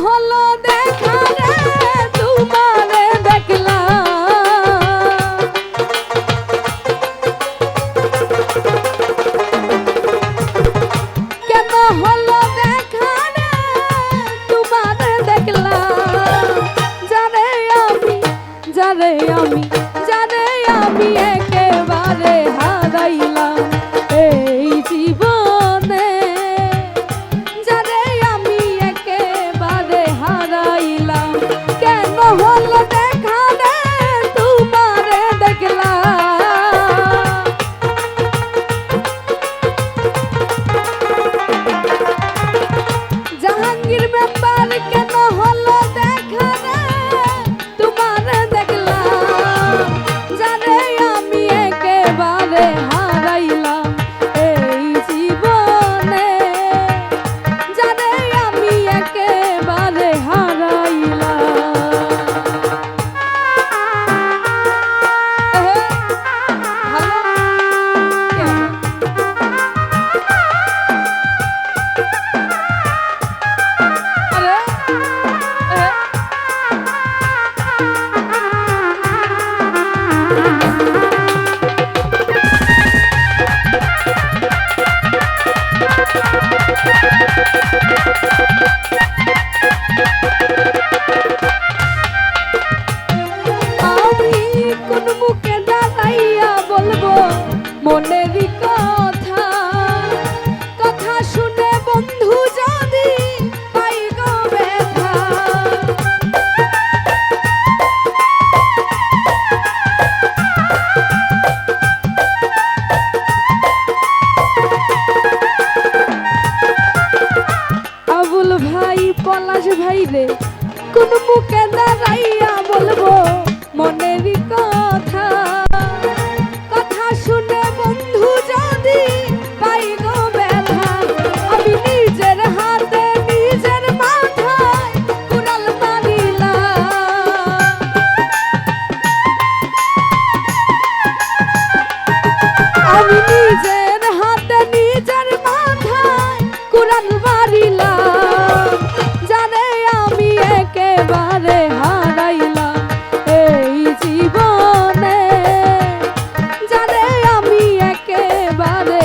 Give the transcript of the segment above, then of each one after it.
হলো দেখা রে তোমারে দেখলাম, কেন হলো দেখা রে তোমারে দেখলাম, যারে আমি একেবারে হারাইলাম এই জীবনে, যারে আমি একেবারে হারাইলাম, কেন হলো দেখা রে তোমারে দেখলাম। জাহাঙ্গীর মেম্বার কেন হলো দেখা রে তোমারে দেখলাম, যারে আমি একেবারে হারাইলাম এই জীবনে, যারে আমি একেবারে হারাইলাম। আমি কোন মুখে দাঁড়াইয়া বলবো মনেরই কথা, কথা শুনে বন্ধু যদি পাই গো ব্যথা, আবুল ভাই পলাশ ভাই রে কোন মুখে দাঁড়াইয়া বলবো মনেরই কথা, কথা শুনে বন্ধু যদি পাই গো ব্যথা, আমি নিজের হাতে নিজের মাথায় কুড়াল মারিলাম, আমি নিজের হাতে নিজের মাথায় কুড়াল মারিলাম, জানে আমি একেবারে হারাইলাম এই জীবনে, জানে আমি একেবারে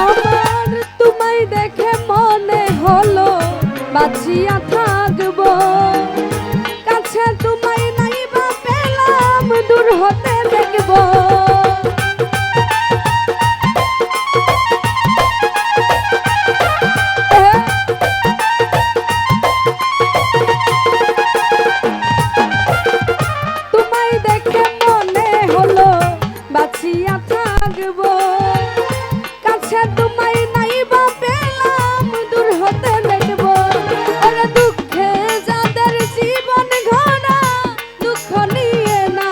আমার তোমায় দেখে মনে হলো বাঁচিয়া থাকবো, কাছে তোমায় নাইবা পেলাম দূর হতে দেখবো, তোমায় দেখে মনে হলো বাঁচিয়া থাকবো, কাছে তোমায় নাইবা পেলাম দূর হতে দেখবো, ওরে দুঃখে যাদের জীবন ঘোরা দুঃখ নিয়ে না,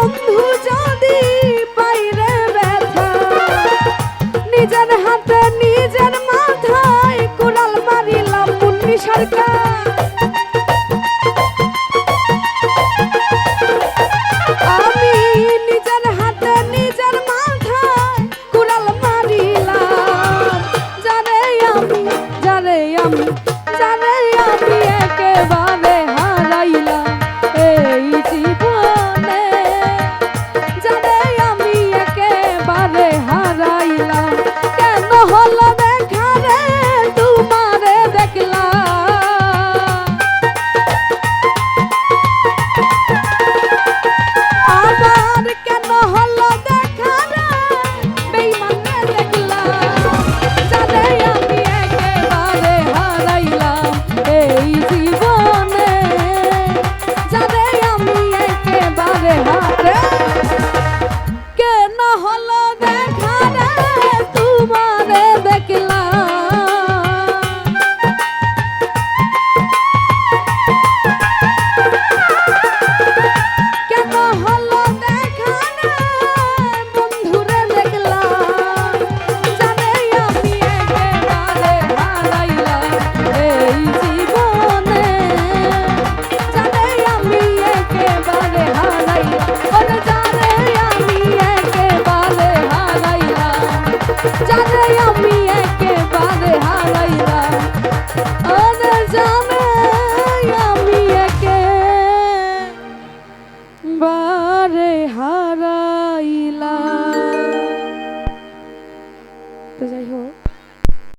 বন্ধু যদি বাইরে ব্যথা নিজের হাতে নিজের মাথায় কুড়াল মারিলাম মুন্নি সরকার আমি নিজের হাতে নিজের মাথায় কুড়াল মারিলাম জানে আমি জানে আমি জানে আমি একেবারে হারাইলাম এই জীবনে জানে আমি একেবারে হারাইলাম কেন হলো দেখা রে তোমারে দেখলাম আবার কেন হলো দেখা রে বেঈমানে দেখলাম জানে আমি একেবারে হারাইলাম এই জীবনে জানে আমি একেবারে হারে কেন হলো দেখা রে তোমারে দেখলাম কেন হলো দেখা রে বন্ধুরে দেখলাম জানে আমি একেবারে হারাইলাম এই জীবনে জানে আমি একেবারে হারাইলাম ওরে জানে আমি একেবারে হারাইলাম জানে আমি একেবারে হারাইলাম ওরে জানে আমি একেবারে হারাইলাম তো যাই হোক